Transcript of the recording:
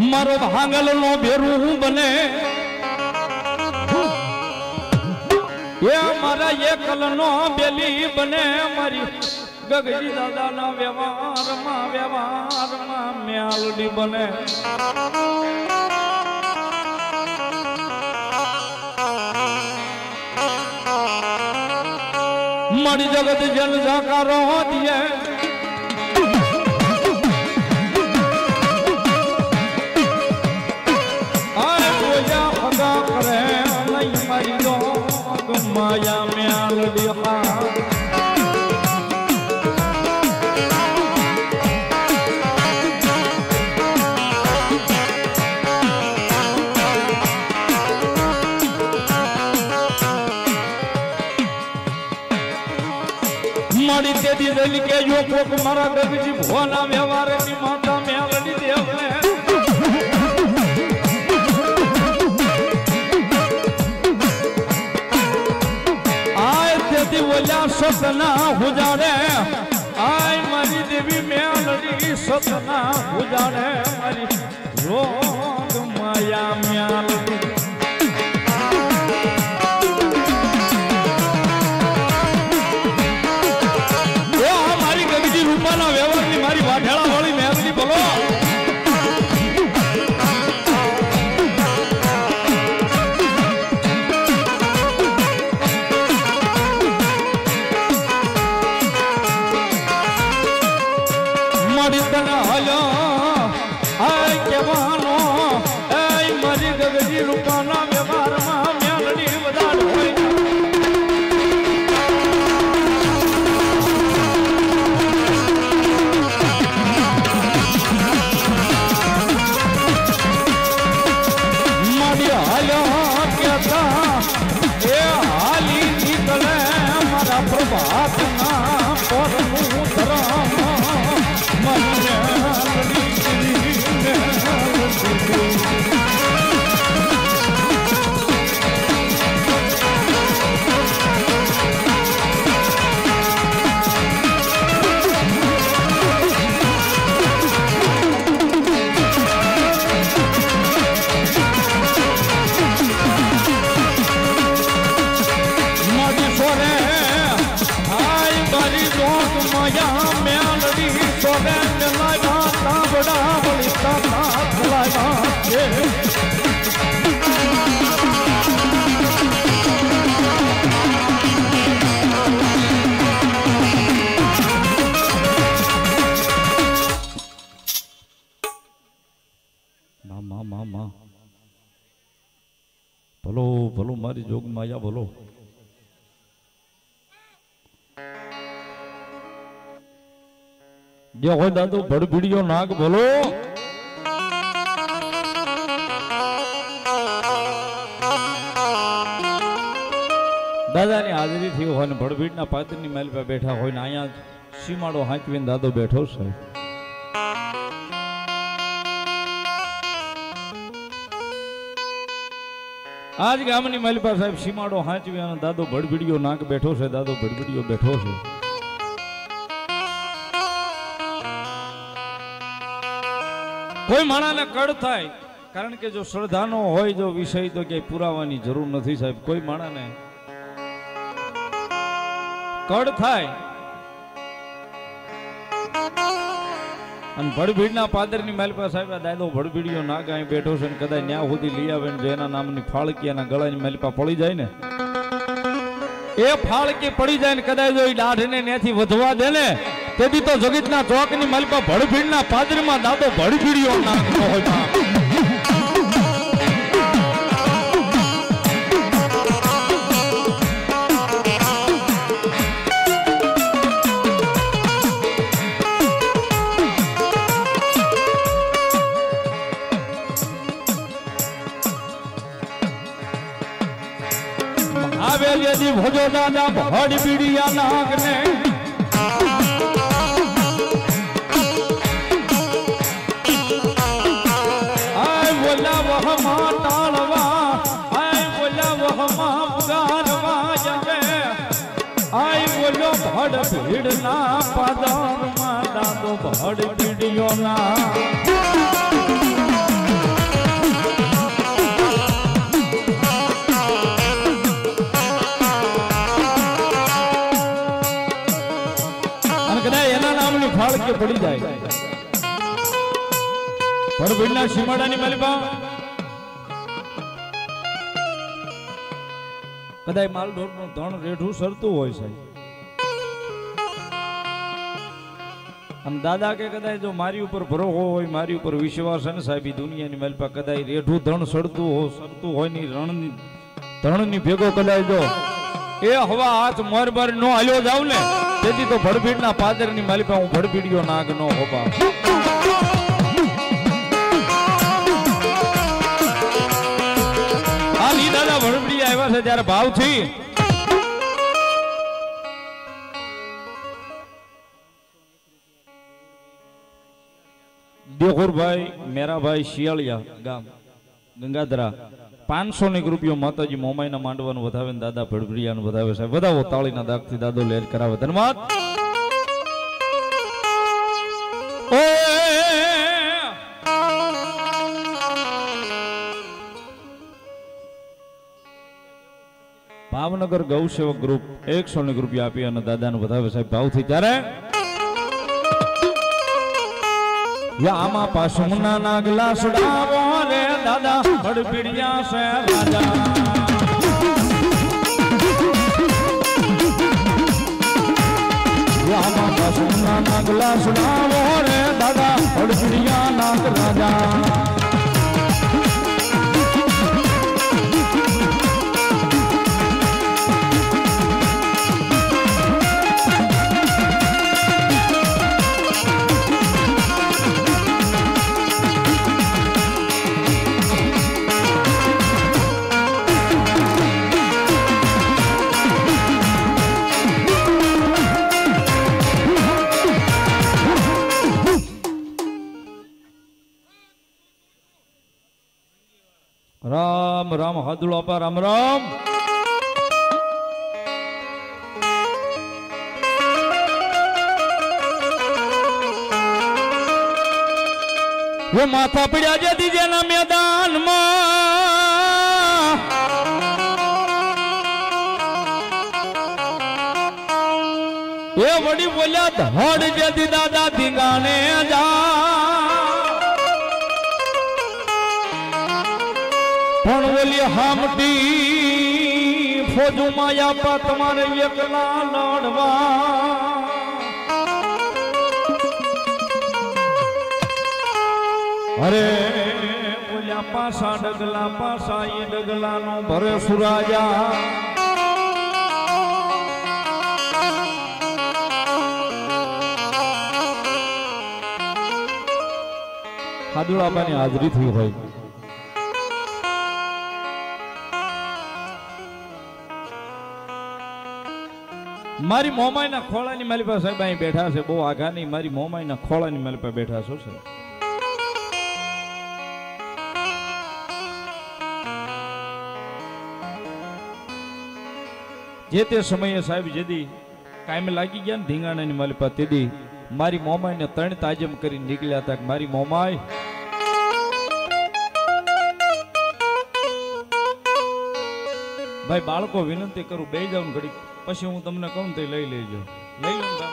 मारो भांगल नो भेरू बने ये मारा ये कल नो बेली बने मारी गगजी दादा ना व्यवहार मा म्यालडी बने मरी जगत जन जाकारो दिए माया म्यालडी मारी तेदी दिल के यो कोक मारा गगजी भोला व्यवहार की माता म्यालडी देव ने बोलिया सतना उजाड़े आय मारी देवी म्यालडी सतना उजाड़े मारी रोग माया म्यालडी मारी गगजी रूपाना व्यवहार की मारी वाढेड़ा वाली म्यालडी बोलो रूपाना व्यवहार में म्यालडी वधार होय मारी हालो कहता ए हाली निकले मारा प्रभात ना परमु धर्म म्यालडी भलो भलो मारी जोग माया भलो जो हो दादो बड़ वीडियो नाग भलो दादा ने हाजरी थी हो ने भड़भीड़ ना पात्र नी महल पे बैठा हो ने आया सीमाड़ो हांचवीन दादो बैठो से आज गामनी मलिपा साहेब सीमाड़ो हांचवी दादो भड़भीड़ियो नाक बैठो से दादो भड़भीड़ियो बैठो से कोई माणा ने कड़ थाय कारण के जो श्रद्धानो होय जो विषय तो के पुरावानी जरूर नहीं साहेब कोई माणा ने कड़ थाय अन भड़भीड़ना पादरनी महलपा साहेब दादो भड़भीड़ियो ना गाय बैठो से कदाच न्या સુધી લઈ આવે ને જેના નામની ફાળકીના ગળાની મહેલપા પડી જાય ને એ ફાળકી પડી જાય ને કદાચ જો ઈ દાઢને નેથી વધવા દે ને તેથી તો જગતના ચોકની મહેલપા ભડભીડના પાદરમાં દાદો ભડભીડિયો ના હોય यदि भजो दादा भड़ बीड़िया नाग ने आय बोला वह मां तालवा आय बोला वह मां पुकारवा जबे आय बोलो भड़ भीड़ ना पादार मा दादो भड़ बीड़ियो ना ફાળકે પડી જાય ભડભીડના સીમાડાની માલિપા કદાચ માલઢોરનું ધણ રેઢું સરતું હોય છે અને દાદા કે કદાચ જો મારી ઉપર ભરોસો હોય મારી ઉપર વિશ્વાસ છે ને સાહેબ દુનિયાની માલિપા કદાચ રેઢું ધણ સરતું હોય ની રણની ધણની ભેગો કદાચ જો એ હવા હાથ મોર મોર નો હાલ્યો જાવ ને તેથી તો ભડભીડના પાદરની માલિપા હું ભડભીડિયો નાગ નો હોપા આ લી દાદા ભડભીડી આવ્યા છે ત્યારે ભાવથી દેખુરભાઈ મેરાભાઈ શિયાળિયા ગામ ગંગાધરા 500 રૂપિયો માતાજી મોમાઈના માંડવાનું વધાવે ને દાદા ભડભડિયાનું વધાવે સાહેબ વધાવો તાળીના દાગથી દાદો લેર કરાવે ધન્યવાદ ભાવનગર ગૌસેવક ગ્રુપ 100 રૂપિયા આપી અને દાદાનું વધાવે સાહેબ ભાવથી ત્યારે આમાં પાસુના નાગલા સુડાવો રે દાદા ભડભડિયા છે રાજા આમાં પાસુના નાગલા સુડાવો રે દાદા ભડભડિયા નાગ રાજા રામ રામ હાદુલો આપા રામ રામ वो माथा पड़ा जदी जेना मैदान में ये बड़ी बोलिया धड़ जदी दादा धींगाने जा पण बोली हमटी फौजू माया पा तुम्हारे एकला लड़वा अरे बोलिया पासा ये डगला नो भरे सुराजा હાદુલાબાની હાજરી થઈ હોય મારી મોમાઈના ખોળાની માલિપા સાહેબ અહીં બેઠા છે બહુ આઘા નહીં મારી મોમાઈના ખોળાની માલિપા બેઠા છો સર જે તે સમયે સાહેબ જેદી કાયમ લાગી ગયા ને ધીંગાણાની માલિપા તેદી મારી મોમાઈને 3 તાજમ કરી નીકળ્યા હતા મારી મોમાઈ ભાઈ બાળકો વિનંતી કરું બે જાવ ઘડી પછી હું તમને કહું તો લઈ લેજો લઈ લો